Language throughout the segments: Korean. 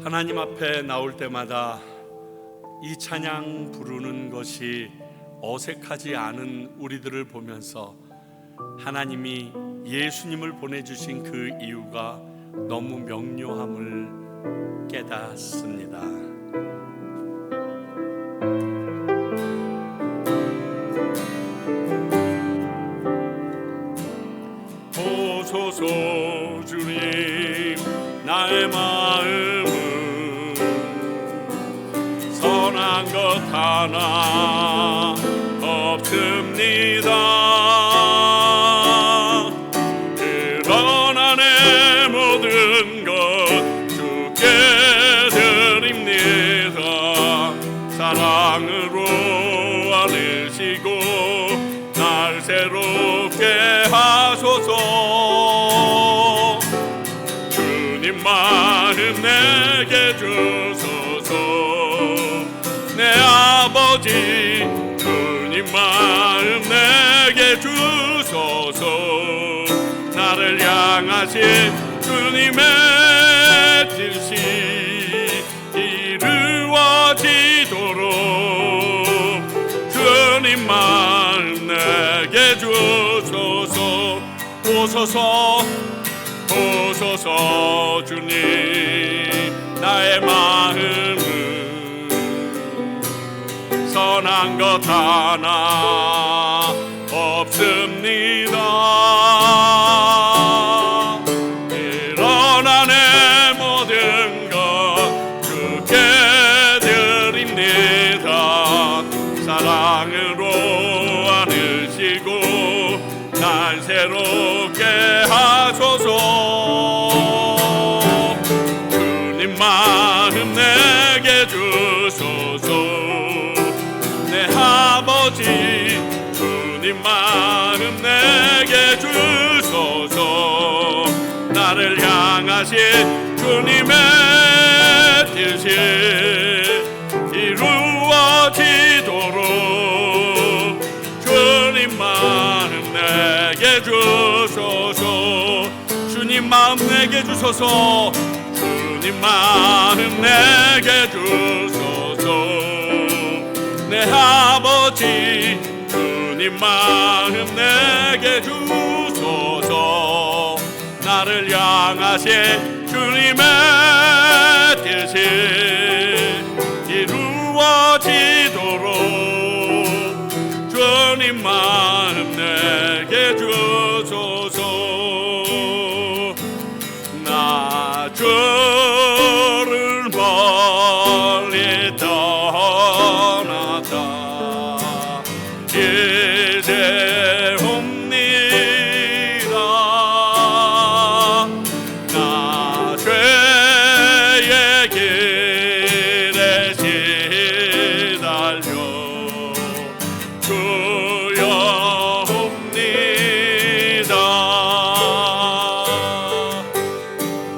하나님 앞에 나올 때마다 이 찬양 부르는 것이 어색하지 않은 우리들을 보면서 하나님이 예수님을 보내주신 그 이유가 너무 명료함을 깨닫습니다. 보소서 주님, 나의 마음은 선한 것 하나 없습니다. 그러나 내 모든 것 주께 드립니다. 사랑으로 안으시고 날 새롭게 하소서. 주님 마음 내게 주소서. 내 아버지 주님 마음 내게 주소서. 나를 향하신 주님의 뜻이 이루어지도록 주님 마음 내게 주소서. 오소서 오소서 주님, 나의 마음은 선한 것 하나 없습니다. 그러나 내 모든 것 주께 드립니다. 사랑으로 안으시고 날 새롭게 하소서. 주님 마음 내게 주소서. 내 아버지 주님 마음 내게 주소서. 나를 향하신 주님의 뜻이 이루어지도록 주님 마음 내게 주소서. 주님 마음 내게 주소서. 주님 마음 내게 주소서. 내 아버지 주님 마음 내게 주소서. 나를 향하신 주님의 뜻이 이루어지도록 주님 마음 내게 주소서. 나 주를 멀리 떠났다 이제 옵니다. 나 죄의 길에 시달려 주여 옵니다.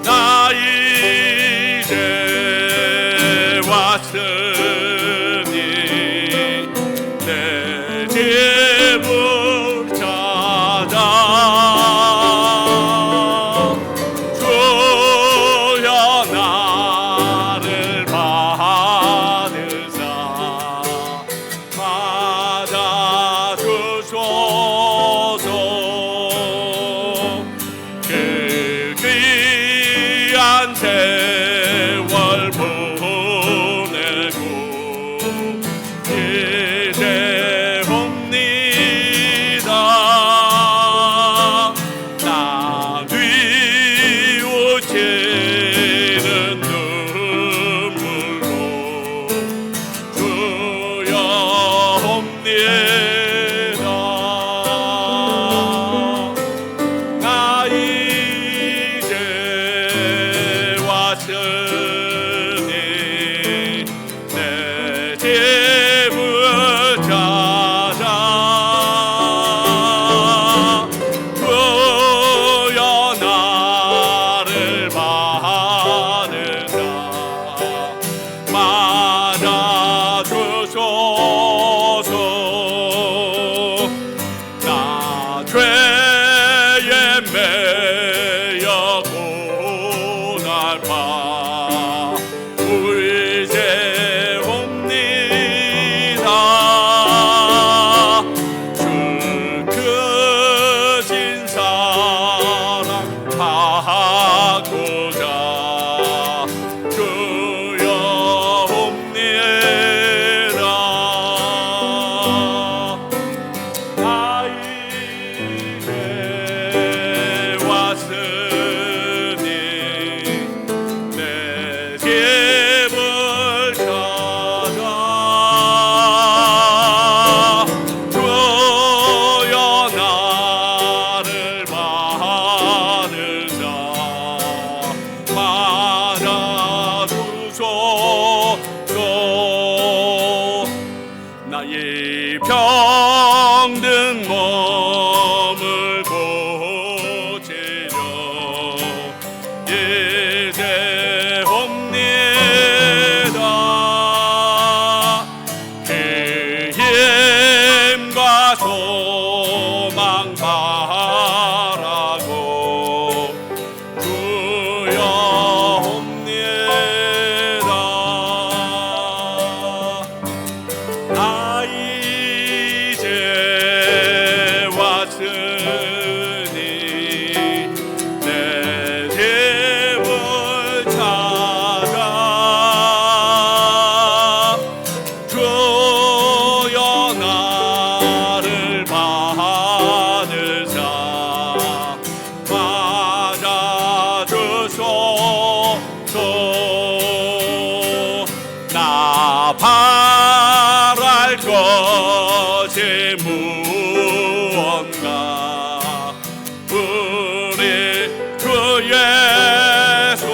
나 이제 왔으니 내 집을 찾아 주여 나를 받으사 맞아주소서. 그 귀한 세월 보내고 이제 옵니다. 나 뉘우치는 눈물로 주여 옵니다. 몸을 고치려 이제 옵니다. 그 힘과 소망 바라고 주여 옵니다. 나 이제 왔으니 내 집을 찾아 주여 나를 받으사 맞아주소서. 나 바랄 것이 무언가 우리 주 예수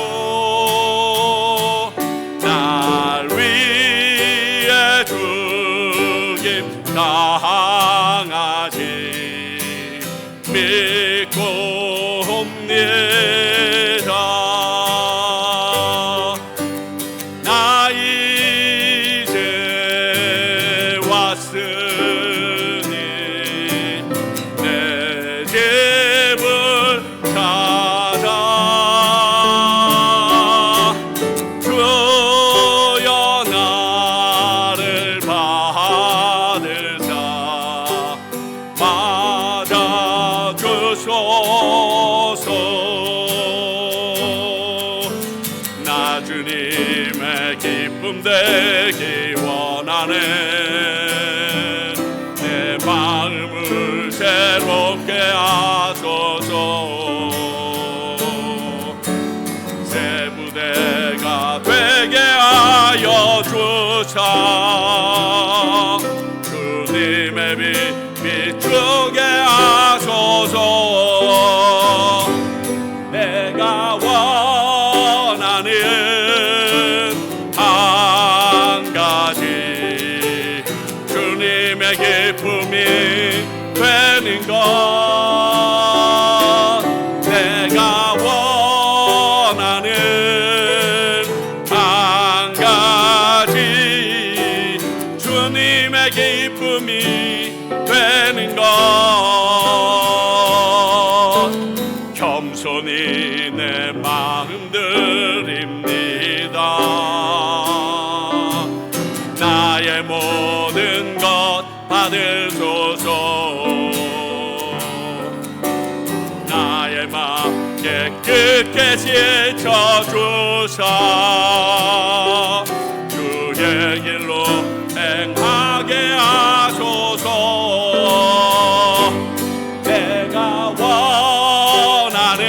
날 위해 죽임 당하지 믿고 옵니다. 나 이제 왔으니 내 집을 찾아 주여 나를 받으사 맞아주소서. 나 주님의 기쁨 되기 원하네. 내 마음을 새롭게 하소서. 새 무대가 되게 하여 주사 주님의 빛 비추게 하소서. 내가 원하는 한 가지 주님의 기쁨이 되는 것. 내가 원하는 한 가지 주님의 기쁨이 되는 것. 겸손히 내 마음 드립니다. 나의 모든 것 받으소서. 나의 마음 깨끗게 씻어주사 주의 길로 행하게 하소서. 내가 원하는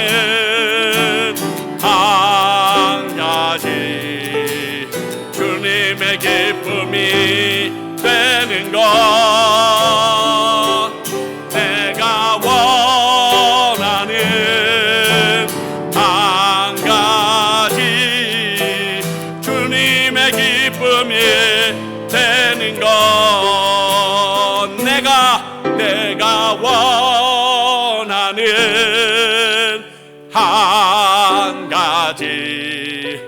한 가지 주님의 기쁨이 되는 것. 내가 원하는 한 가지 주님의 기쁨이 되는 것. 내가 원하는 한 가지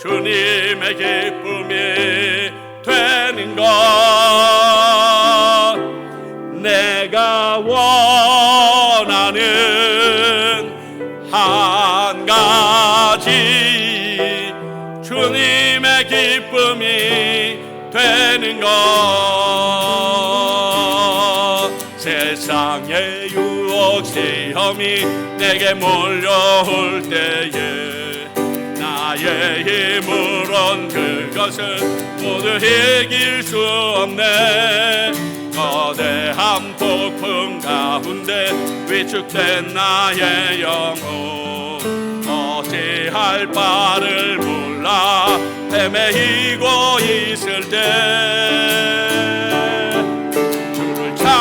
주님의 기쁨이 되는 것. 내가 원하는 한 가지 주님의 기쁨이 되는 것. 세상의 유혹 시험이 내게 몰려올 때에 나의 힘으론 그것은 모두 이길 수 없네. 거대한 폭풍 가운데 위축된 나의 영혼 어찌할 바를 몰라 헤매이고 있을 때 주를 찬양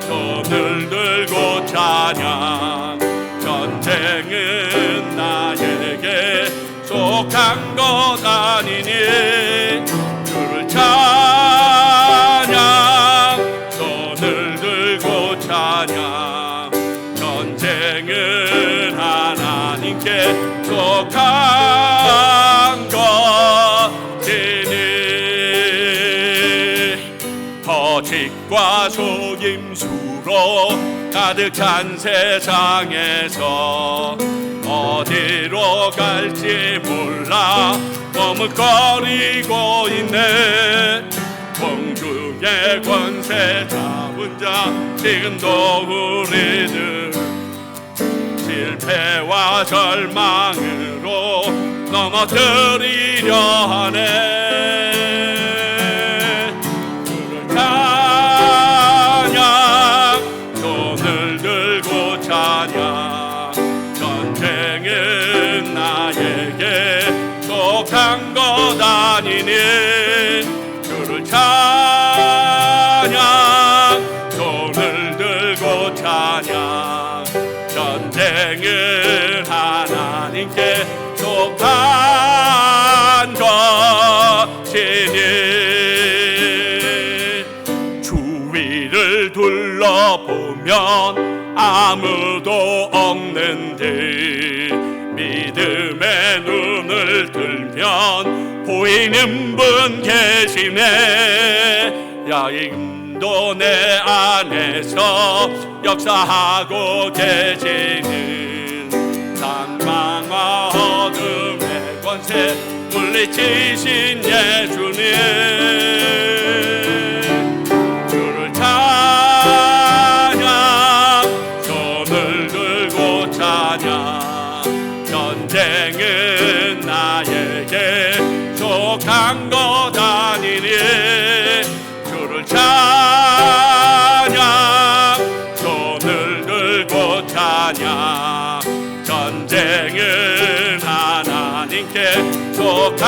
손을 들고 찬양. 전쟁은 나에게 속한 것 아니니 주를 찬양 속한 것이니 거짓과 속임수로 가득 찬 세상에서 어디로 갈지 몰라 머뭇거리고 있네. 공중의 권세 잡은 자 지금도 우리들 실패와 절망으로 넘어뜨리려 하네. 주를 찬양 손을 들고 찬양 전쟁은 나에게 속한 것 아니니 주를 찬양 손을 들고 찬양 전쟁은 하나님께 속한 것이니 주위를 둘러보면 아무도 없는데 믿음의 눈을 들면 보이는 분 계시네. 야임도 내 안에서 역사하고 계시는 상망과 어둠의 권세 물리치신 예수님 주를 찬양 손을 들고 찬양 전쟁은 나에게 속한 것 아니니 주를 찬양 손을 들고 찬양 전쟁은 하나님께 속한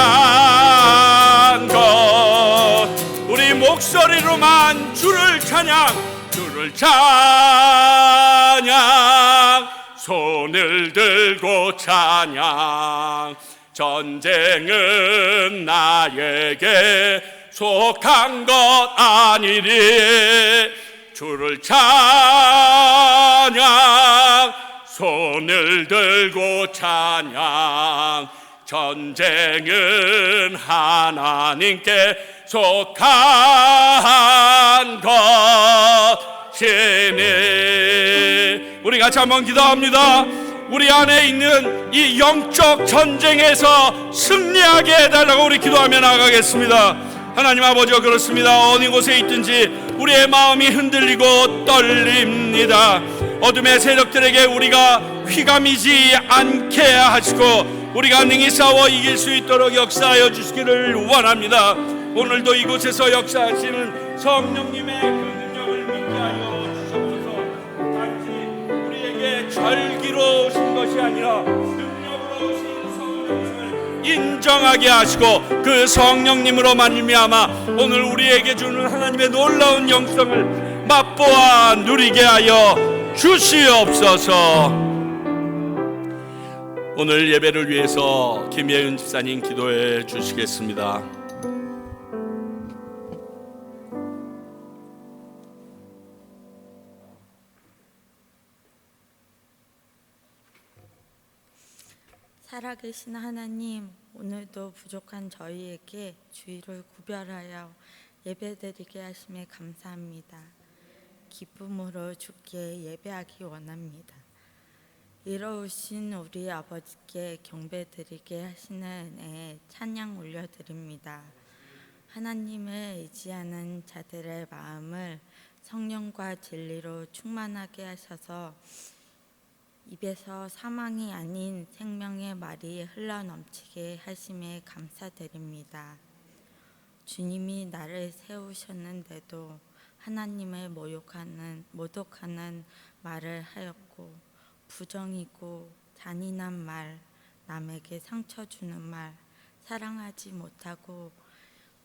것. 우리 목소리로만 주를 찬양 주를 찬양 손을 들고 찬양 전쟁은 나에게 속한 것 아니리 주를 찬양 손을 들고 찬양 전쟁은 하나님께 속한 것이니. 우리 같이 한번 기도합니다. 우리 안에 있는 이 영적 전쟁에서 승리하게 해달라고 우리 기도하며 나가겠습니다. 하나님 아버지가 그렇습니다. 어느 곳에 있든지 우리의 마음이 흔들리고 떨립니다. 어둠의 세력들에게 우리가 휘감이지 않게 하시고 우리가 능히 싸워 이길 수 있도록 역사하여 주시기를 원합니다. 오늘도 이곳에서 역사하시는 성령님의 그 능력을 믿게 하여 주시옵소서. 단지 우리에게 절기로 오신 것이 아니라 능력으로 오신 성령님을 인정하게 하시고 그 성령님으로 말미암아 오늘 우리에게 주는 하나님의 놀라운 영성을 맛보아 누리게 하여 주시옵소서. 오늘 예배를 위해서 김예은 집사님 기도해 주시겠습니다. 살아계신 하나님, 오늘도 부족한 저희에게 주의를 구별하여 예배드리게 하심에 감사합니다. 기쁨으로 주께 예배하기 원합니다. 이로우신 우리 아버지께 경배드리게 하시는 은혜에 찬양 올려드립니다. 하나님을 의지하는 자들의 마음을 성령과 진리로 충만하게 하셔서 입에서 사망이 아닌 생명의 말이 흘러넘치게 하심에 감사드립니다. 주님이 나를 세우셨는데도 하나님을 모독하는 말을 하였고 부정이고 잔인한 말, 남에게 상처 주는 말, 사랑하지 못하고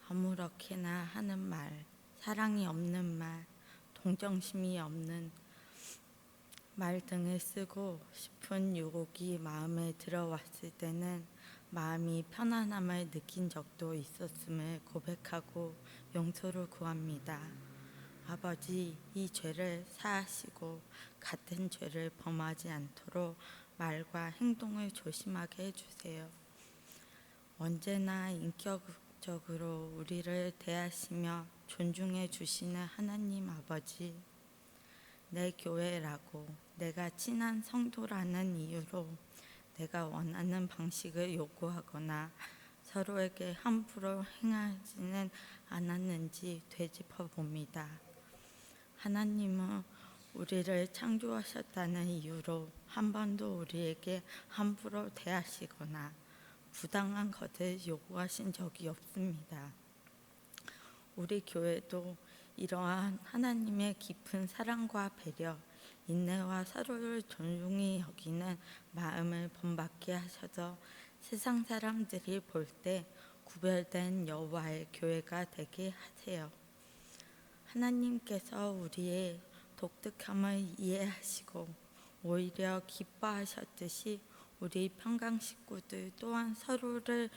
아무렇게나 하는 말, 사랑이 없는 말, 동정심이 없는 말 등을 쓰고 싶은 유혹이 마음에 들어왔을 때는 마음이 편안함을 느낀 적도 있었음을 고백하고 용서를 구합니다. 아버지, 이 죄를 사하시고 같은 죄를 범하지 않도록 말과 행동을 조심하게 해주세요. 언제나 인격적으로 우리를 대하시며 존중해 주시는 하나님 아버지, 내 교회라고 내가 친한 성도라는 이유로 내가 원하는 방식을 요구하거나 서로에게 함부로 행하지는 않았는지 되짚어 봅니다. 하나님은 우리를 창조하셨다는 이유로 한 번도 우리에게 함부로 대하시거나 부당한 것을 요구하신 적이 없습니다. 우리 교회도 이러한 하나님의 깊은 사랑과 배려, 인내와 서로를 존중히 여기는 마음을 본받게 하셔서 세상 사람들이 볼 때 구별된 여호와의 교회가 되게 하세요. 하나님께서 우리의 독특함을 이해하시고 오히려 기뻐하셨듯이 우리 평강 식구들 또한 서로를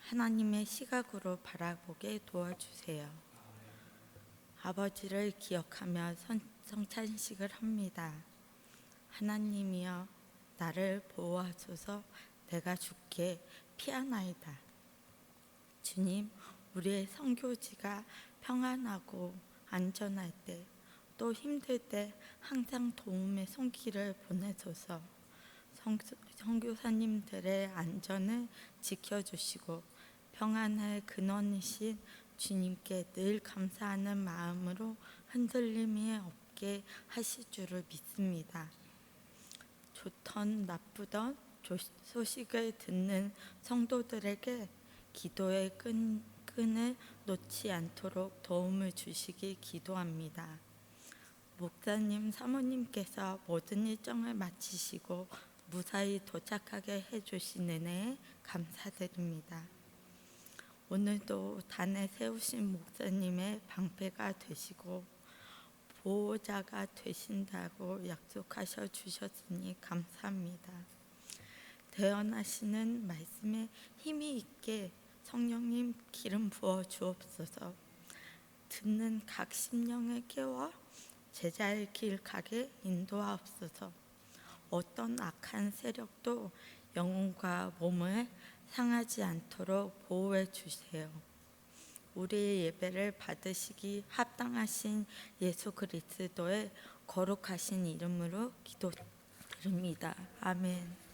하나님의 시각으로 바라보게 도와주세요. 아버지를 기억하며 성찬식을 합니다. 하나님이여, 나를 보호하소서. 내가 주께 피하나이다. 주님, 우리의 선교지가 평안하고 안전할 때, 또 힘들 때 항상 도움의 손길을 보내소서. 선교사님들의 안전을 지켜주시고 평안의 근원이신 주님께 늘 감사하는 마음으로 흔들림이 없게 하실 줄을 믿습니다. 좋던 나쁘던 소식을 듣는 성도들에게 기도의 끈을 놓지 않도록 도움을 주시기 기도합니다. 목사님, 사모님께서 모든 일정을 마치시고 무사히 도착하게 해주신 은혜에 감사드립니다. 오늘도 단에 세우신 목사님의 방패가 되시고 보호자가 되신다고 약속하셔 주셨으니 감사합니다. 대언하시는 말씀에 힘이 있게 성령님 기름 부어 주옵소서. 듣는 각 심령을 깨워 제자의 길 가게 인도하옵소서. 어떤 악한 세력도 영혼과 몸을 상하지 않도록 보호해 주세요. 우리의 예배를 받으시기 합당하신 예수 그리스도의 거룩하신 이름으로 기도드립니다. 아멘.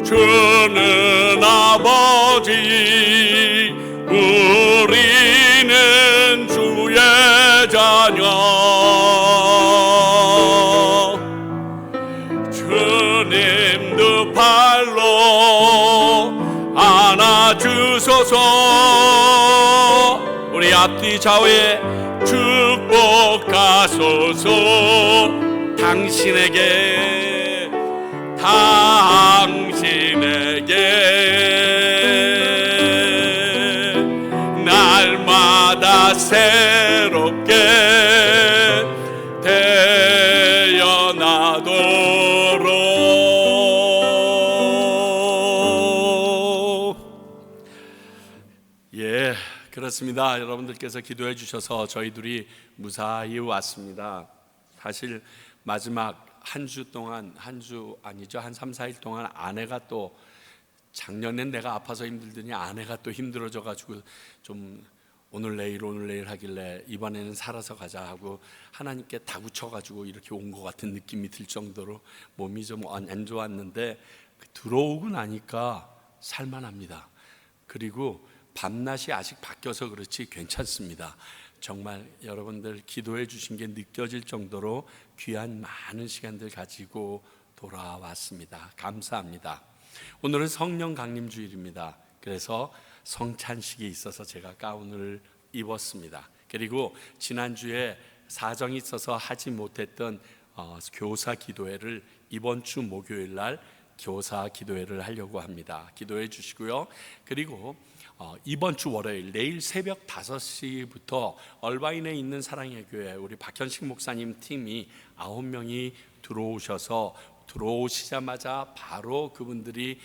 주는 아버지, 우리는 주의 자녀. 주님 두 팔로 안아주소서. 우리 앞뒤 좌우에 축복하소서. 당신에게 날마다 새롭게 태어나도록. 예, 그렇습니다. 여러분들께서 기도해 주셔서 저희들이 무사히 왔습니다. 사실 마지막 한 주 동안, 한 주 아니죠, 한 3, 4일 동안 아내가 또, 작년엔 내가 아파서 힘들더니 아내가 또 힘들어져 가지고 좀 오늘 내일 하길래 이번에는 살아서 가자 하고 하나님께 다구쳐 가지고 이렇게 온 것 같은 느낌이 들 정도로 몸이 좀 안 좋았는데, 들어오고 나니까 살만합니다. 그리고 밤낮이 아직 바뀌어서 그렇지 괜찮습니다. 정말 여러분들 기도해 주신 게 느껴질 정도로 귀한 많은 시간들 가지고 돌아왔습니다. 감사합니다. 오늘은 성령 강림 주일입니다. 그래서 성찬식이 있어서 제가 가운을 입었습니다. 그리고 지난주에 사정이 있어서 하지 못했던 교사 기도회를 이번 주 목요일 날 교사 기도회를 하려고 합니다. 기도해 주시고요. 그리고 이번 주 월요일 내일 새벽 5시부터 얼바인에 있는 사랑의 교회 우리 박현식 목사님 팀이 9명이 들어오시자마자 바로 그분들이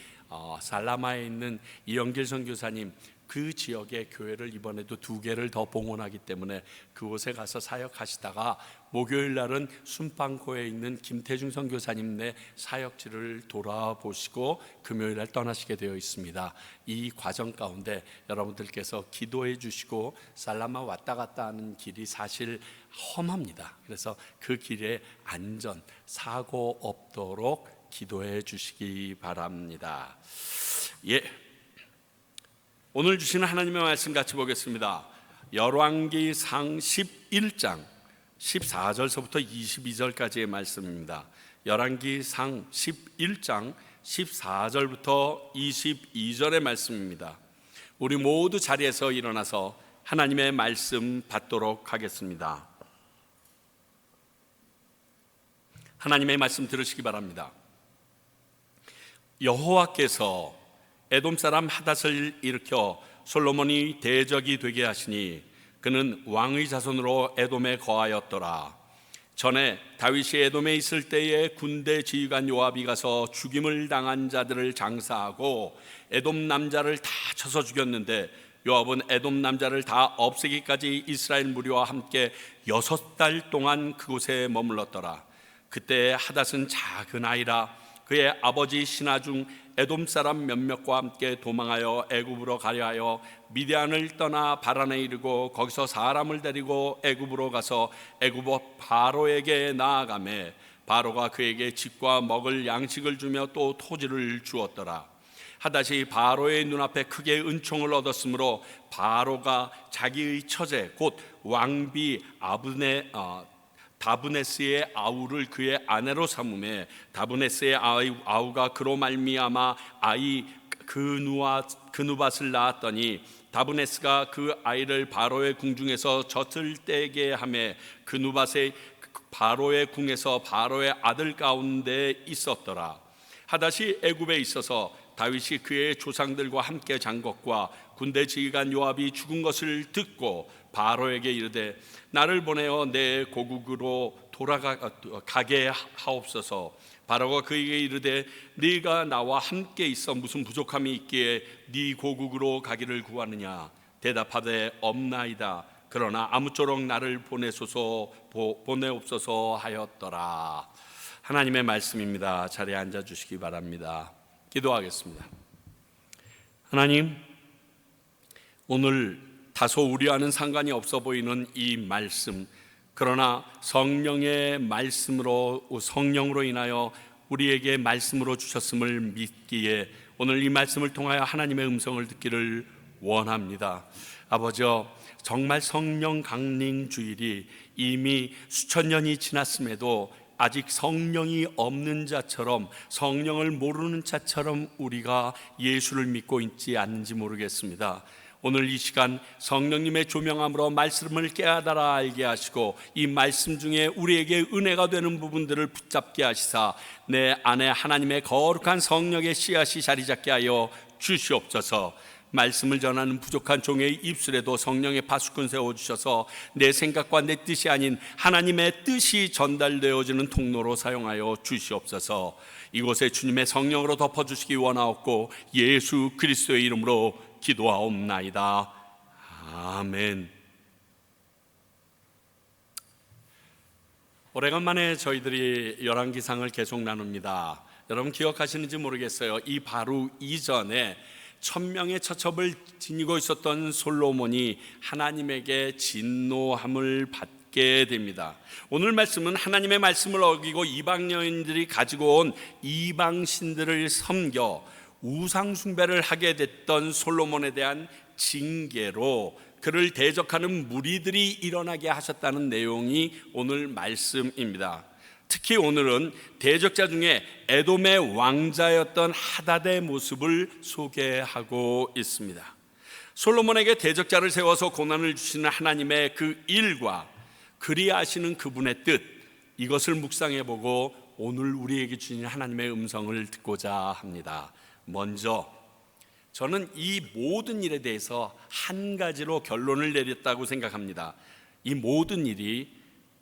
살라마에 있는 이영길 선교사님 그 지역의 교회를 이번에도 2개를 더 봉헌하기 때문에 그곳에 가서 사역하시다가 목요일 날은 순방고에 있는 김태중 선교사님네 사역지를 돌아보시고 금요일 날 떠나시게 되어 있습니다. 이 과정 가운데 여러분들께서 기도해 주시고 살라마 왔다 갔다 하는 길이 사실 험합니다. 그래서 그 길에 안전, 사고 없도록 기도해 주시기 바랍니다. 오늘 주시는 하나님의 말씀 같이 보겠습니다. 열왕기상 11장 14절서부터 22절까지의 말씀입니다. 열왕기상 11장 14절부터 22절의 말씀입니다. 우리 모두 자리에서 일어나서 하나님의 말씀 받도록 하겠습니다. 하나님의 말씀 들으시기 바랍니다. 여호와께서 에돔 사람 하닷을 일으켜 솔로몬이 대적이 되게 하시니 그는 왕의 자손으로 에돔에 거하였더라. 전에 다윗이 에돔에 있을 때에 군대 지휘관 요압이 가서 죽임을 당한 자들을 장사하고 에돔 남자를 다 쳐서 죽였는데 요압은 에돔 남자를 다 없애기까지 이스라엘 무리와 함께 6달 동안 그곳에 머물렀더라. 그때 하닷은 작은 아이라 그의 아버지 신하 중 에돔 사람 몇몇과 함께 도망하여 애굽으로 가려 하여 미디안을 떠나 바란에 이르고 거기서 사람을 데리고 애굽으로 가서 애굽 바로에게 나아가매 바로가 그에게 집과 먹을 양식을 주며 또 토지를 주었더라. 하닷이 바로의 눈앞에 크게 은총을 얻었으므로 바로가 자기의 처제 곧 왕비 다브네스의 아우를 그의 아내로 삼음에 다브네스의 아우가 그로 말미암아 아이 그누밧을 낳았더니 다브네스가 그 아이를 바로의 궁중에서 젖을 떼게 하매 그누밧의 바로의 궁에서 바로의 아들 가운데 있었더라. 하닷이 애굽에 있어서 다윗이 그의 조상들과 함께 잔 것과 군대 지휘관 요압이 죽은 것을 듣고 바로에게 이르되 나를 보내어 내 고국으로 돌아가게 하옵소서. 바로가 그에게 이르되 네가 나와 함께 있어 무슨 부족함이 있기에 네 고국으로 가기를 구하느냐. 대답하되 없나이다. 그러나 아무쪼록 나를 보내옵소서 하였더라. 하나님의 말씀입니다. 자리에 앉아 주시기 바랍니다. 기도하겠습니다. 하나님, 오늘 다소 우리와는 상관이 없어 보이는 이 말씀, 그러나 성령의 말씀으로 성령으로 인하여 우리에게 말씀으로 주셨음을 믿기에 오늘 이 말씀을 통하여 하나님의 음성을 듣기를 원합니다. 아버지여, 정말 성령 강림 주일이 이미 수천 년이 지났음에도 아직 성령이 없는 자처럼, 성령을 모르는 자처럼 우리가 예수를 믿고 있지 않는지 모르겠습니다. 오늘 이 시간 성령님의 조명함으로 말씀을 깨달아 알게 하시고 이 말씀 중에 우리에게 은혜가 되는 부분들을 붙잡게 하시사 내 안에 하나님의 거룩한 성령의 씨앗이 자리 잡게 하여 주시옵소서. 말씀을 전하는 부족한 종의 입술에도 성령의 파수꾼 세워주셔서 내 생각과 내 뜻이 아닌 하나님의 뜻이 전달되어지는 통로로 사용하여 주시옵소서. 이곳에 주님의 성령으로 덮어주시기 원하옵고 예수 그리스도의 이름으로 기도하옵나이다. 아멘. 오래간만에 저희들이 열왕기상을 계속 나눕니다. 여러분 기억하시는지 모르겠어요. 이 바로 이전에 1000명의 처첩을 지니고 있었던 솔로몬이 하나님에게 진노함을 받게 됩니다. 오늘 말씀은 하나님의 말씀을 어기고 이방 여인들이 가지고 온 이방 신들을 섬겨 우상 숭배를 하게 됐던 솔로몬에 대한 징계로 그를 대적하는 무리들이 일어나게 하셨다는 내용이 오늘 말씀입니다. 특히 오늘은 대적자 중에 에돔의 왕자였던 하닷의 모습을 소개하고 있습니다. 솔로몬에게 대적자를 세워서 고난을 주시는 하나님의 그 일과 그리하시는 그분의 뜻, 이것을 묵상해보고 오늘 우리에게 주신 하나님의 음성을 듣고자 합니다. 먼저 저는 이 모든 일에 대해서 한 가지로 결론을 내렸다고 생각합니다. 이 모든 일이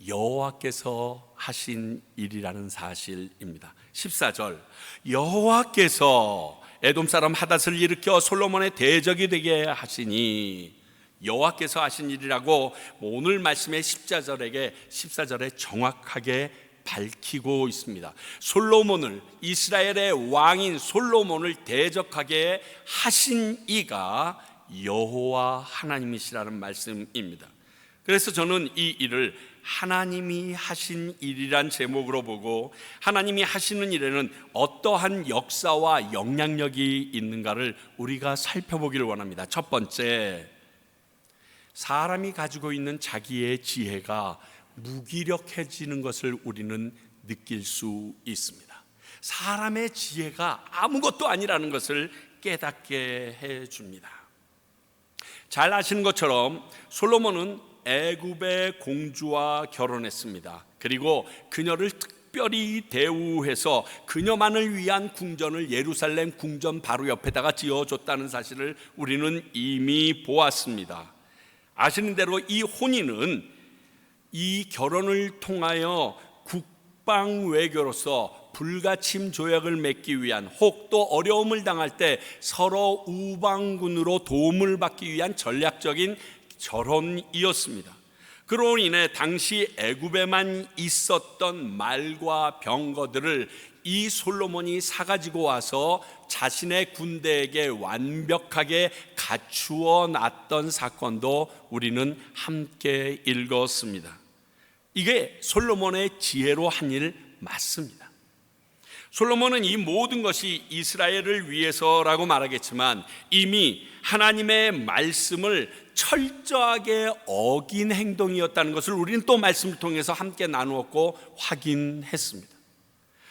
여호와께서 하신 일이라는 사실입니다. 14절, 여호와께서 에돔 사람 하닷을 일으켜 솔로몬의 대적이 되게 하시니, 여호와께서 하신 일이라고 오늘 말씀의 14절에 정확하게 밝히고 있습니다. 솔로몬을, 이스라엘의 왕인 솔로몬을 대적하게 하신 이가 여호와 하나님이시라는 말씀입니다. 그래서 저는 이 일을 하나님이 하신 일이란 제목으로 보고, 하나님이 하시는 일에는 어떠한 역사와 영향력이 있는가를 우리가 살펴보기를 원합니다. 첫 번째, 사람이 가지고 있는 자기의 지혜가 무기력해지는 것을 우리는 느낄 수 있습니다. 사람의 지혜가 아무것도 아니라는 것을 깨닫게 해줍니다. 잘 아시는 것처럼 솔로몬은 애굽의 공주와 결혼했습니다. 그리고 그녀를 특별히 대우해서 그녀만을 위한 궁전을 예루살렘 궁전 바로 옆에다가 지어줬다는 사실을 우리는 이미 보았습니다. 아시는 대로 이 혼인은 이 결혼을 통하여 국방 외교로서 불가침 조약을 맺기 위한, 혹 또 어려움을 당할 때 서로 우방군으로 도움을 받기 위한 전략적인 결혼이었습니다. 그로 인해 당시 애굽에만 있었던 말과 병거들을 이 솔로몬이 사가지고 와서 자신의 군대에게 완벽하게 갖추어 놨던 사건도 우리는 함께 읽었습니다. 이게 솔로몬의 지혜로 한 일 맞습니다. 솔로몬은 이 모든 것이 이스라엘을 위해서라고 말하겠지만 이미 하나님의 말씀을 철저하게 어긴 행동이었다는 것을 우리는 또 말씀을 통해서 함께 나누었고 확인했습니다.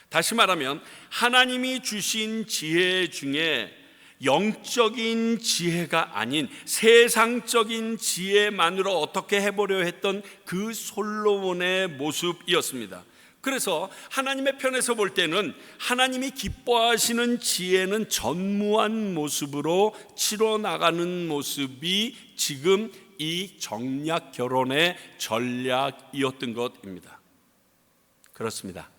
다시 말하면 하나님이 주신 지혜 중에 영적인 지혜가 아닌 세상적인 지혜만으로 어떻게 해보려 했던 그 솔로몬의 모습이었습니다. 그래서 하나님의 편에서 볼 때는 하나님이 기뻐하시는 지혜는 전무한 모습으로 치러나가는 모습이 지금 이 정략 결혼의 전략이었던 것입니다. 그렇습니다.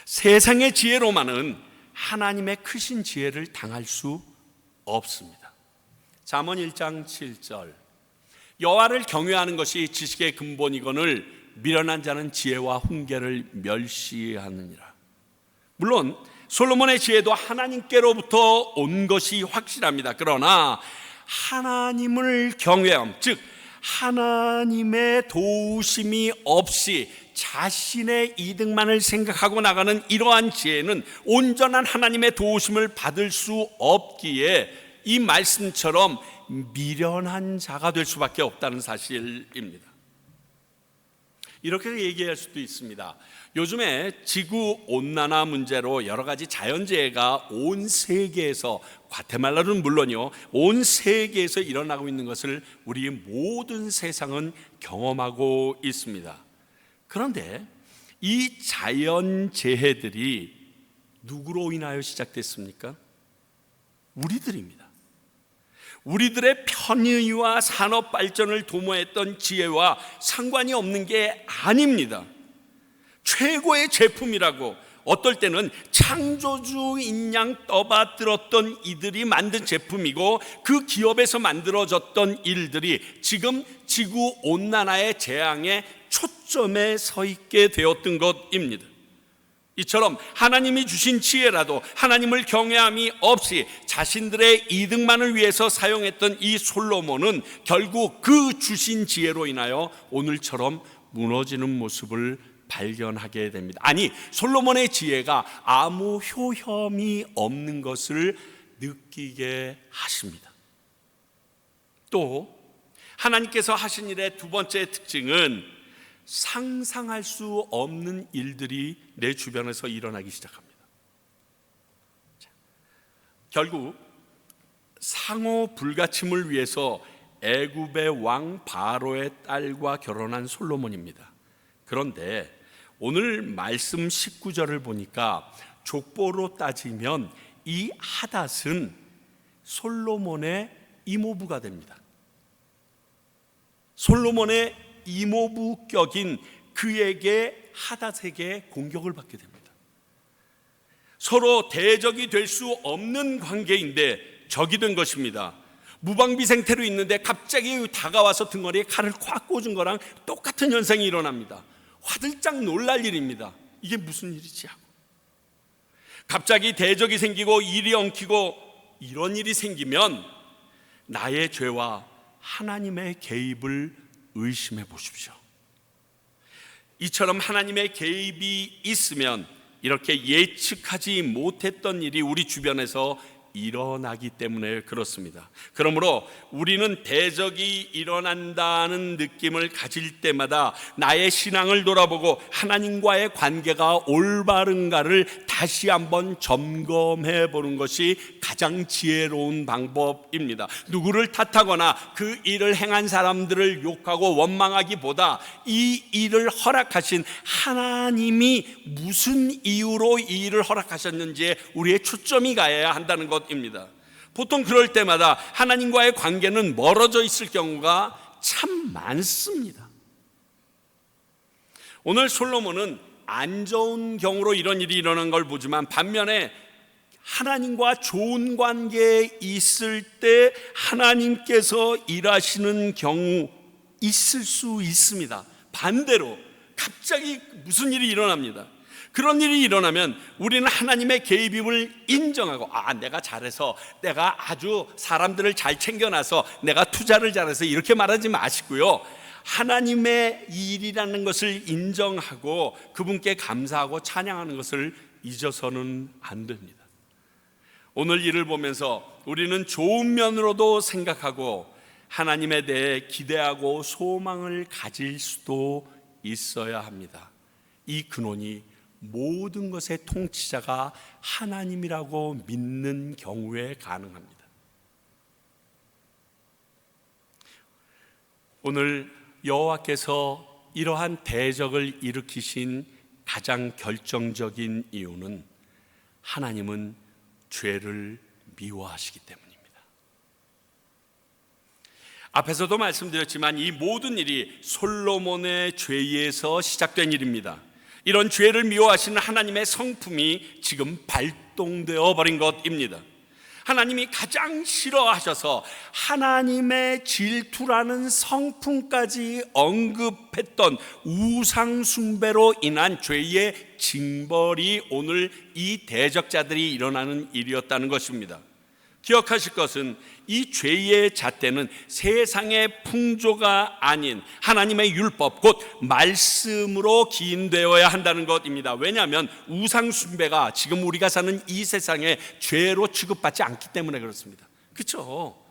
세상의 지혜로만은 하나님의 크신 지혜를 당할 수 없습니다. 잠언 1장 7절, 여호와를 경외하는 것이 지식의 근본이거늘 미련한 자는 지혜와 훈계를 멸시하느니라. 물론 솔로몬의 지혜도 하나님께로부터 온 것이 확실합니다. 그러나 하나님을 경외함, 즉 하나님의 도우심이 없이 자신의 이득만을 생각하고 나가는 이러한 지혜는 온전한 하나님의 도우심을 받을 수 없기에 이 말씀처럼 미련한 자가 될 수밖에 없다는 사실입니다. 이렇게 얘기할 수도 있습니다. 요즘에 지구온난화 문제로 여러 가지 자연재해가 온 세계에서, 과테말라는 물론이요, 온 세계에서 일어나고 있는 것을 우리 모든 세상은 경험하고 있습니다. 그런데 이 자연재해들이 누구로 인하여 시작됐습니까? 우리들입니다. 우리들의 편의와 산업 발전을 도모했던 지혜와 상관이 없는 게 아닙니다. 최고의 제품이라고, 어떨 때는 창조주인 양 떠받들었던 이들이 만든 제품이고, 그 기업에서 만들어졌던 일들이 지금 지구온난화의 재앙의 초점에 서 있게 되었던 것입니다. 이처럼 하나님이 주신 지혜라도 하나님을 경외함이 없이 자신들의 이득만을 위해서 사용했던 이 솔로몬은 결국 그 주신 지혜로 인하여 오늘처럼 무너지는 모습을 발견하게 됩니다. 아니, 솔로몬의 지혜가 아무 효험이 없는 것을 느끼게 하십니다. 또 하나님께서 하신 일의 두 번째 특징은 상상할 수 없는 일들이 내 주변에서 일어나기 시작합니다. 결국 상호 불가침을 위해서 애굽의 왕 바로의 딸과 결혼한 솔로몬입니다. 그런데 오늘 말씀 19절을 보니까 족보로 따지면 이 하닷은 솔로몬의 이모부가 됩니다. 솔로몬의 이모부격인 그에게 하닷에게 공격을 받게 됩니다. 서로 대적이 될 수 없는 관계인데 적이 된 것입니다. 무방비 상태로 있는데 갑자기 다가와서 등허리에 칼을 콱 꽂은 거랑 똑같은 현상이 일어납니다. 화들짝 놀랄 일입니다. 이게 무슨 일이지 하고, 갑자기 대적이 생기고 일이 엉키고 이런 일이 생기면 나의 죄와 하나님의 개입을 의심해 보십시오. 이처럼 하나님의 개입이 있으면 이렇게 예측하지 못했던 일이 우리 주변에서 일어나기 때문에 그렇습니다. 그러므로 우리는 대적이 일어난다는 느낌을 가질 때마다 나의 신앙을 돌아보고 하나님과의 관계가 올바른가를 다시 한번 점검해 보는 것이 가장 지혜로운 방법입니다. 누구를 탓하거나 그 일을 행한 사람들을 욕하고 원망하기보다 이 일을 허락하신 하나님이 무슨 이유로 이 일을 허락하셨는지에 우리의 초점이 가야 한다는 것 입니다. 보통 그럴 때마다 하나님과의 관계는 멀어져 있을 경우가 참 많습니다. 오늘 솔로몬은 안 좋은 경우로 이런 일이 일어난 걸 보지만 반면에 하나님과 좋은 관계에 있을 때 하나님께서 일하시는 경우 있을 수 있습니다. 반대로 갑자기 무슨 일이 일어납니다. 그런 일이 일어나면 우리는 하나님의 개입임을 인정하고, 내가 잘해서, 내가 아주 사람들을 잘 챙겨놔서, 내가 투자를 잘해서 이렇게 말하지 마시고요, 하나님의 일이라는 것을 인정하고 그분께 감사하고 찬양하는 것을 잊어서는 안 됩니다. 오늘 일을 보면서 우리는 좋은 면으로도 생각하고 하나님에 대해 기대하고 소망을 가질 수도 있어야 합니다. 이 근원이 모든 것의 통치자가 하나님이라고 믿는 경우에 가능합니다. 오늘 여호와께서 이러한 대적을 일으키신 가장 결정적인 이유는 하나님은 죄를 미워하시기 때문입니다. 앞에서도 말씀드렸지만 이 모든 일이 솔로몬의 죄에서 시작된 일입니다. 이런 죄를 미워하시는 하나님의 성품이 지금 발동되어 버린 것입니다. 하나님이 가장 싫어하셔서 하나님의 질투라는 성품까지 언급했던 우상 숭배로 인한 죄의 징벌이 오늘 이 대적자들이 일어나는 일이었다는 것입니다. 기억하실 것은 이 죄의 잣대는 세상의 풍조가 아닌 하나님의 율법 곧 말씀으로 기인되어야 한다는 것입니다. 왜냐하면 우상 숭배가 지금 우리가 사는 이 세상에 죄로 취급받지 않기 때문에 그렇습니다. 그렇죠?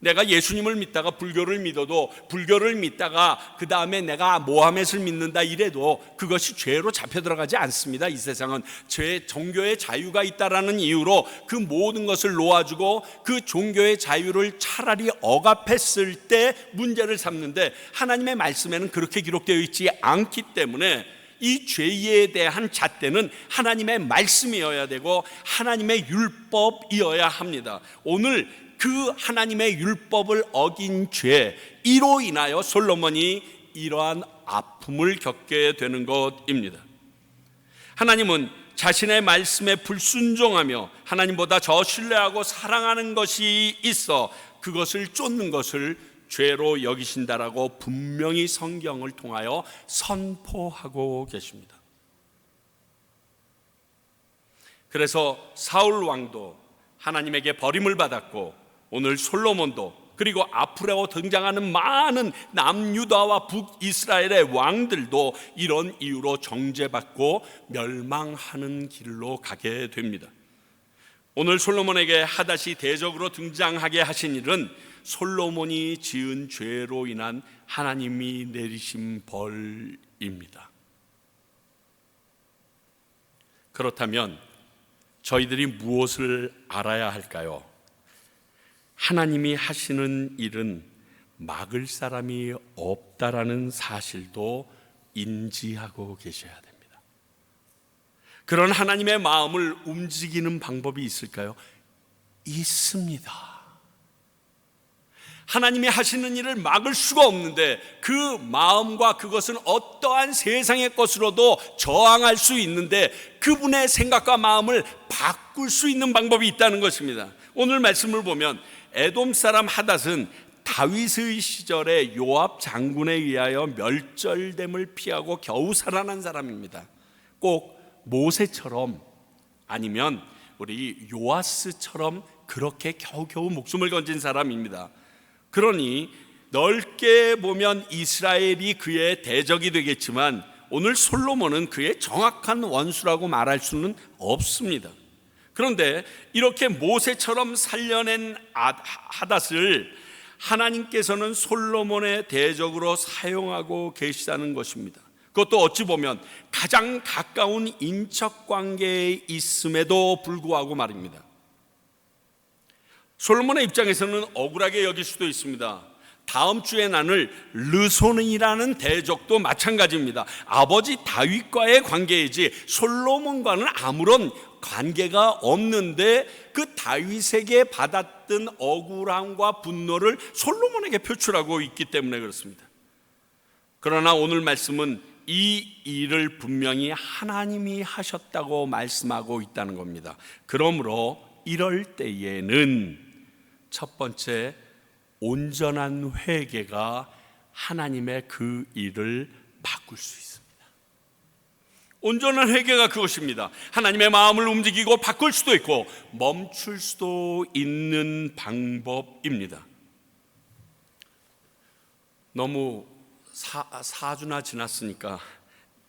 내가 예수님을 믿다가 불교를 믿어도, 불교를 믿다가 그 다음에 내가 모하멧을 믿는다 이래도 그것이 죄로 잡혀 들어가지 않습니다. 이 세상은 종교의 자유가 있다라는 이유로 그 모든 것을 놓아주고 그 종교의 자유를 차라리 억압했을 때 문제를 삼는데, 하나님의 말씀에는 그렇게 기록되어 있지 않기 때문에 이 죄에 대한 잣대는 하나님의 말씀이어야 되고 하나님의 율법이어야 합니다. 오늘 그 하나님의 율법을 어긴 죄, 이로 인하여 솔로몬이 이러한 아픔을 겪게 되는 것입니다. 하나님은 자신의 말씀에 불순종하며 하나님보다 더 신뢰하고 사랑하는 것이 있어 그것을 쫓는 것을 죄로 여기신다라고 분명히 성경을 통하여 선포하고 계십니다. 그래서 사울 왕도 하나님에게 버림을 받았고, 오늘 솔로몬도, 그리고 앞으로 등장하는 많은 남유다와 북이스라엘의 왕들도 이런 이유로 정죄받고 멸망하는 길로 가게 됩니다. 오늘 솔로몬에게 하닷이 대적으로 등장하게 하신 일은 솔로몬이 지은 죄로 인한 하나님이 내리신 벌입니다. 그렇다면 저희들이 무엇을 알아야 할까요? 하나님이 하시는 일은 막을 사람이 없다라는 사실도 인지하고 계셔야 됩니다. 그런 하나님의 마음을 움직이는 방법이 있을까요? 있습니다. 하나님이 하시는 일을 막을 수가 없는데, 그 마음과 그것은 어떠한 세상의 것으로도 저항할 수 있는데, 그분의 생각과 마음을 바꿀 수 있는 방법이 있다는 것입니다. 오늘 말씀을 보면 에돔 사람 하닷은 다윗의 시절에 요압 장군에 의하여 멸절됨을 피하고 겨우 살아난 사람입니다. 꼭 모세처럼, 아니면 우리 요아스처럼 그렇게 겨우겨우 목숨을 건진 사람입니다. 그러니 넓게 보면 이스라엘이 그의 대적이 되겠지만, 오늘 솔로몬은 그의 정확한 원수라고 말할 수는 없습니다. 그런데 이렇게 모세처럼 살려낸 하닷을 하나님께서는 솔로몬의 대적으로 사용하고 계시다는 것입니다. 그것도 어찌 보면 가장 가까운 인척 관계에 있음에도 불구하고 말입니다. 솔로몬의 입장에서는 억울하게 여길 수도 있습니다. 다음 주에 나눌 르손이라는 대적도 마찬가지입니다. 아버지 다윗과의 관계이지 솔로몬과는 아무런 관계가 없는데, 그 다윗에게 받았던 억울함과 분노를 솔로몬에게 표출하고 있기 때문에 그렇습니다. 그러나 오늘 말씀은 이 일을 분명히 하나님이 하셨다고 말씀하고 있다는 겁니다. 그러므로 이럴 때에는 첫 번째, 온전한 회개가 하나님의 그 일을 바꿀 수 있습니다. 온전한 회개가 그것입니다. 하나님의 마음을 움직이고 바꿀 수도 있고 멈출 수도 있는 방법입니다. 너무 4주나 지났으니까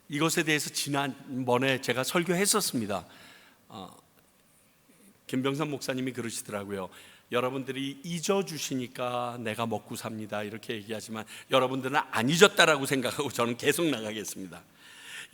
이것에 대해서 지난번에 제가 설교했었습니다. 김병삼 목사님이 그러시더라고요. 여러분들이 잊어주시니까 내가 먹고 삽니다 이렇게 얘기하지만, 여러분들은 안 잊었다라고 생각하고 저는 계속 나가겠습니다.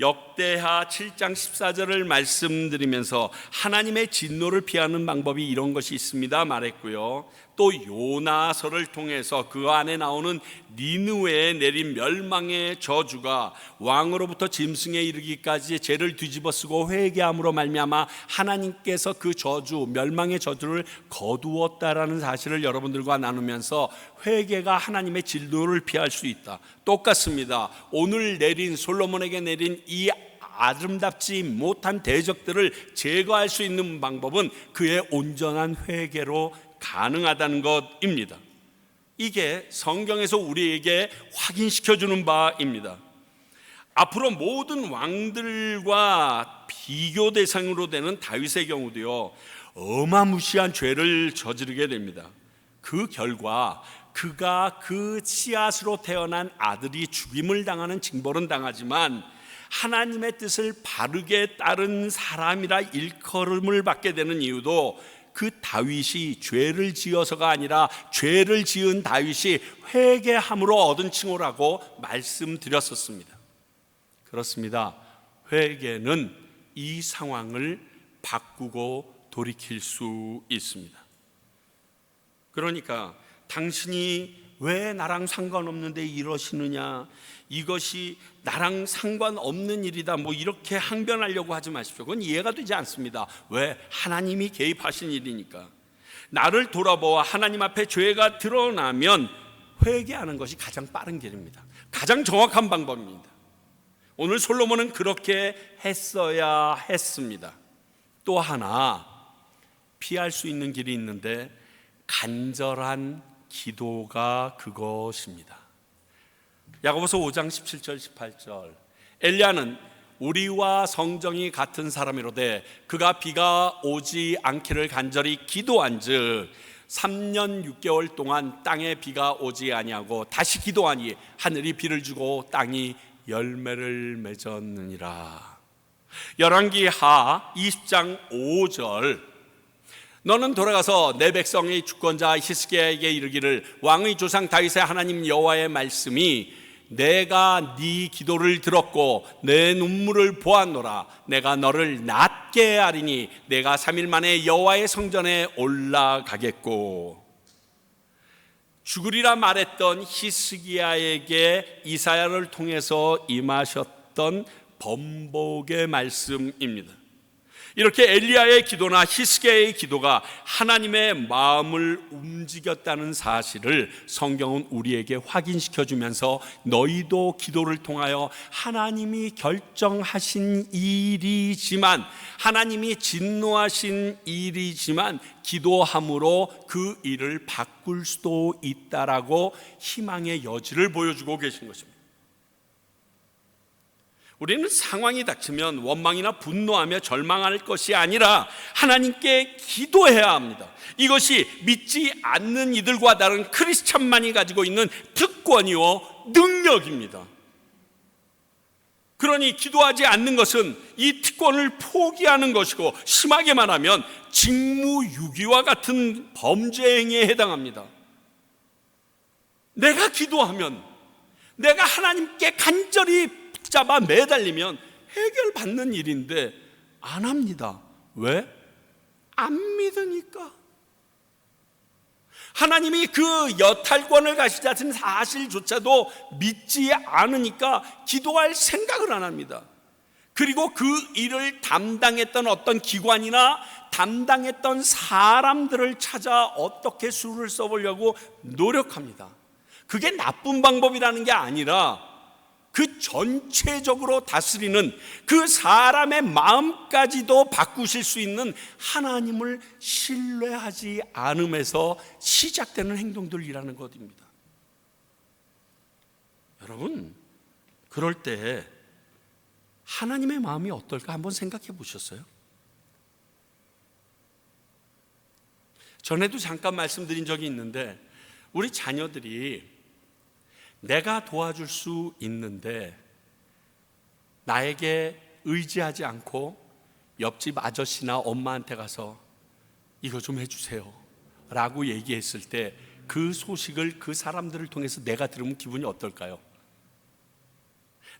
역대하 7장 14절을 말씀드리면서 하나님의 진노를 피하는 방법이 이런 것이 있습니다 말했고요. 또 요나서를 통해서 그 안에 나오는 니느웨에 내린 멸망의 저주가 왕으로부터 짐승에 이르기까지 죄를 뒤집어쓰고 회개함으로 말미암아 하나님께서 그 저주, 멸망의 저주를 거두었다라는 사실을 여러분들과 나누면서 회개가 하나님의 진노를 피할 수 있다. 똑같습니다. 오늘 내린, 솔로몬에게 내린 이 아름답지 못한 대적들을 제거할 수 있는 방법은 그의 온전한 회개로 가능하다는 것입니다. 이게 성경에서 우리에게 확인시켜주는 바입니다. 앞으로 모든 왕들과 비교 대상으로 되는 다윗의 경우도요, 어마무시한 죄를 저지르게 됩니다. 그 결과 그가 그 씨앗으로 태어난 아들이 죽임을 당하는 징벌은 당하지만, 하나님의 뜻을 바르게 따른 사람이라 일컬음을 받게 되는 이유도 그 다윗이 죄를 지어서가 아니라 죄를 지은 다윗이 회개함으로 얻은 칭호라고 말씀드렸었습니다. 그렇습니다. 회개는 이 상황을 바꾸고 돌이킬 수 있습니다. 그러니까 당신이 왜 나랑 상관없는데 이러시느냐, 이것이 나랑 상관없는 일이다, 뭐 이렇게 항변하려고 하지 마십시오. 그건 이해가 되지 않습니다. 왜? 하나님이 개입하신 일이니까. 나를 돌아보아 하나님 앞에 죄가 드러나면 회개하는 것이 가장 빠른 길입니다. 가장 정확한 방법입니다. 오늘 솔로몬은 그렇게 했어야 했습니다. 또 하나 피할 수 있는 길이 있는데, 간절한 기도가 그것입니다. 야고보서 5장 17절 18절 엘리야는 우리와 성정이 같은 사람이로되 그가 비가 오지 않기를 간절히 기도한즉 3년 6개월 동안 땅에 비가 오지 아니하고 다시 기도하니 하늘이 비를 주고 땅이 열매를 맺었느니라. 열왕기하 20장 5절 너는 돌아가서 내 백성의 주권자 히스기야에게 이르기를 왕의 조상 다윗의 하나님 여호와의 말씀이 내가 네 기도를 들었고 내 눈물을 보았노라. 내가 너를 낫게 하리니 내가 3일 만에 여호와의 성전에 올라가겠고. 죽으리라 말했던 히스기야에게 이사야를 통해서 임하셨던 번복의 말씀입니다. 이렇게 엘리야의 기도나 히스기야의 기도가 하나님의 마음을 움직였다는 사실을 성경은 우리에게 확인시켜 주면서 너희도 기도를 통하여 하나님이 결정하신 일이지만, 하나님이 진노하신 일이지만 기도함으로 그 일을 바꿀 수도 있다라고 희망의 여지를 보여주고 계신 것입니다. 우리는 상황이 닥치면 원망이나 분노하며 절망할 것이 아니라 하나님께 기도해야 합니다. 이것이 믿지 않는 이들과 다른 크리스찬만이 가지고 있는 특권이요 능력입니다. 그러니 기도하지 않는 것은 이 특권을 포기하는 것이고, 심하게 말하면 직무유기와 같은 범죄 행위에 해당합니다. 내가 기도하면, 내가 하나님께 간절히 잡아 매달리면 해결받는 일인데 안 합니다. 왜? 안 믿으니까. 하나님이 그 여탈권을 가지신 사실조차도 믿지 않으니까 기도할 생각을 안 합니다. 그리고 그 일을 담당했던 어떤 기관이나 담당했던 사람들을 찾아 어떻게 수를 써보려고 노력합니다. 그게 나쁜 방법이라는 게 아니라 그 전체적으로 다스리는 그 사람의 마음까지도 바꾸실 수 있는 하나님을 신뢰하지 않음에서 시작되는 행동들이라는 것입니다. 여러분, 그럴 때 하나님의 마음이 어떨까 한번 생각해 보셨어요? 전에도 잠깐 말씀드린 적이 있는데, 우리 자녀들이 내가 도와줄 수 있는데 나에게 의지하지 않고 옆집 아저씨나 엄마한테 가서 이거 좀 해주세요 라고 얘기했을 때 그 소식을 그 사람들을 통해서 내가 들으면 기분이 어떨까요?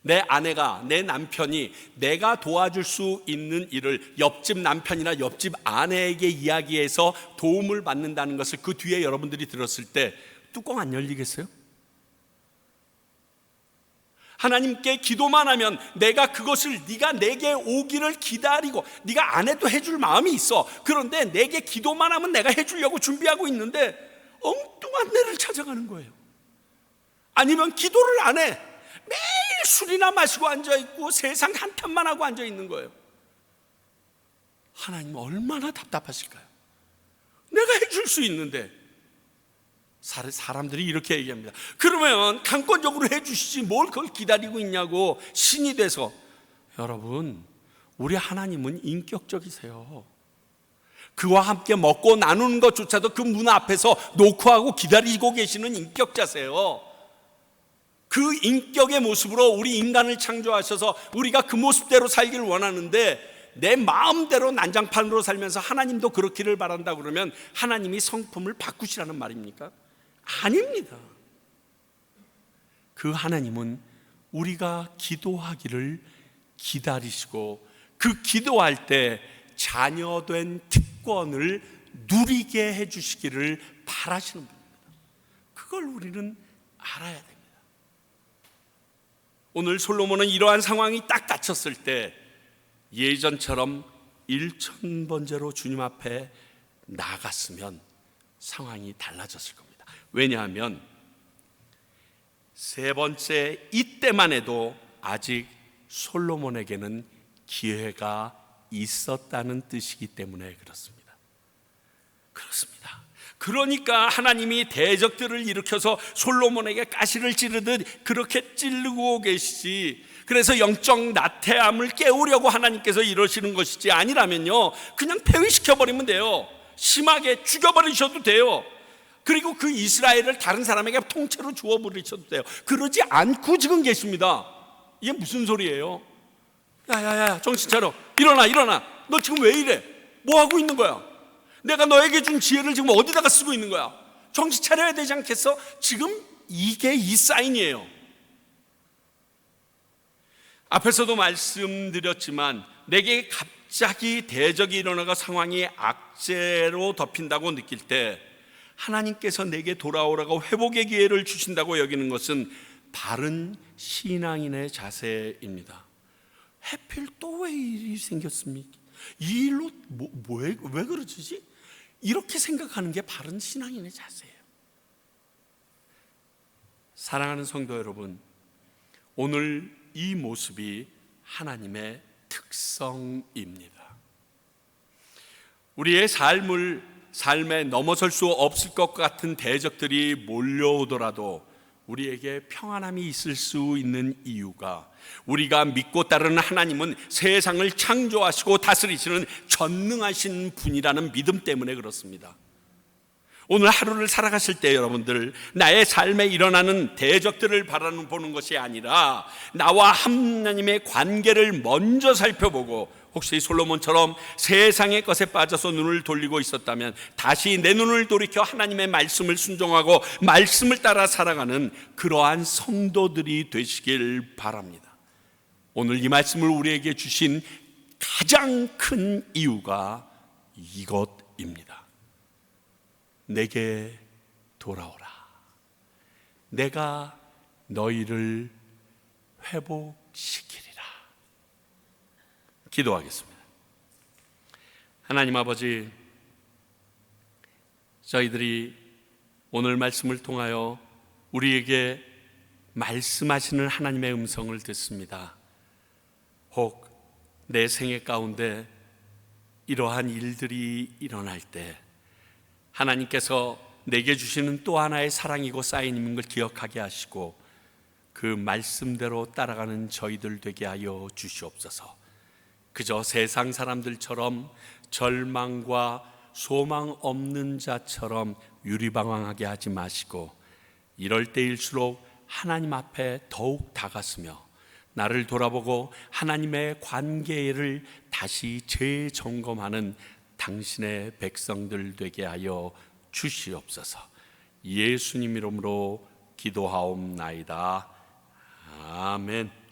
내 아내가, 내 남편이 내가 도와줄 수 있는 일을 옆집 남편이나 옆집 아내에게 이야기해서 도움을 받는다는 것을 그 뒤에 여러분들이 들었을 때 뚜껑 안 열리겠어요? 하나님께 기도만 하면 내가 그것을 네가 내게 오기를 기다리고, 네가 안 해도 해줄 마음이 있어. 그런데 내게 기도만 하면 내가 해주려고 준비하고 있는데 엉뚱한 데를 찾아가는 거예요. 아니면 기도를 안 해. 매일 술이나 마시고 앉아있고 세상 한탄만 하고 앉아있는 거예요. 하나님 얼마나 답답하실까요? 내가 해줄 수 있는데. 사람들이 이렇게 얘기합니다. 그러면 강권적으로 해주시지 뭘 그걸 기다리고 있냐고 신이 돼서. 여러분, 우리 하나님은 인격적이세요. 그와 함께 먹고 나누는 것조차도 그 문 앞에서 노크하고 기다리고 계시는 인격자세요. 그 인격의 모습으로 우리 인간을 창조하셔서 우리가 그 모습대로 살기를 원하는데, 내 마음대로 난장판으로 살면서 하나님도 그렇기를 바란다 그러면 하나님이 성품을 바꾸시라는 말입니까? 아닙니다. 그 하나님은 우리가 기도하기를 기다리시고 그 기도할 때 자녀된 특권을 누리게 해주시기를 바라시는 분입니다. 그걸 우리는 알아야 됩니다. 오늘 솔로몬은 이러한 상황이 딱 닥쳤을 때 예전처럼 1000번째로 주님 앞에 나갔으면 상황이 달라졌을 겁니다. 왜냐하면 세 번째 이때만 해도 아직 솔로몬에게는 기회가 있었다는 뜻이기 때문에 그렇습니다. 그러니까 하나님이 대적들을 일으켜서 솔로몬에게 가시를 찌르듯 그렇게 찌르고 계시지, 그래서 영적 나태함을 깨우려고 하나님께서 이러시는 것이지, 아니라면요 그냥 폐위시켜버리면 돼요. 심하게 죽여버리셔도 돼요. 그리고 그 이스라엘을 다른 사람에게 통째로 주워버리셔도 돼요. 그러지 않고 지금 계십니다. 이게 무슨 소리예요? 야야야, 정신 차려. 일어나. 너 지금 왜 이래? 뭐 하고 있는 거야? 내가 너에게 준 지혜를 지금 어디다가 쓰고 있는 거야? 정신 차려야 되지 않겠어? 지금 이게 이 사인이에요. 앞에서도 말씀드렸지만 내게 갑자기 대적이 일어나가 상황이 악재로 덮인다고 느낄 때 하나님께서 내게 돌아오라고 회복의 기회를 주신다고 여기는 것은 바른 신앙인의 자세입니다. 해필 또 왜 일이 생겼습니까? 이 일로 왜 그러지? 이렇게 생각하는 게 바른 신앙인의 자세예요. 사랑하는 성도 여러분, 오늘 이 모습이 하나님의 특성입니다. 우리의 삶에 넘어설 수 없을 것 같은 대적들이 몰려오더라도 우리에게 평안함이 있을 수 있는 이유가, 우리가 믿고 따르는 하나님은 세상을 창조하시고 다스리시는 전능하신 분이라는 믿음 때문에 그렇습니다. 오늘 하루를 살아가실 때 여러분들, 나의 삶에 일어나는 대적들을 바라보는 것이 아니라 나와 하나님의 관계를 먼저 살펴보고, 혹시 솔로몬처럼 세상의 것에 빠져서 눈을 돌리고 있었다면 다시 내 눈을 돌이켜 하나님의 말씀을 순종하고 말씀을 따라 살아가는 그러한 성도들이 되시길 바랍니다. 오늘 이 말씀을 우리에게 주신 가장 큰 이유가 이것입니다. 내게 돌아오라. 내가 너희를 회복시키리라. 기도하겠습니다. 하나님 아버지, 저희들이 오늘 말씀을 통하여 우리에게 말씀하시는 하나님의 음성을 듣습니다. 혹 내 생애 가운데 이러한 일들이 일어날 때 하나님께서 내게 주시는 또 하나의 사랑이고 사인인 걸 기억하게 하시고 그 말씀대로 따라가는 저희들 되게 하여 주시옵소서. 그저 세상 사람들처럼 절망과 소망 없는 자처럼 유리방황하게 하지 마시고, 이럴 때일수록 하나님 앞에 더욱 다가서며 나를 돌아보고 하나님의 관계를 다시 재점검하는 당신의 백성들 되게 하여 주시옵소서. 예수님 이름으로 기도하옵나이다. 아멘.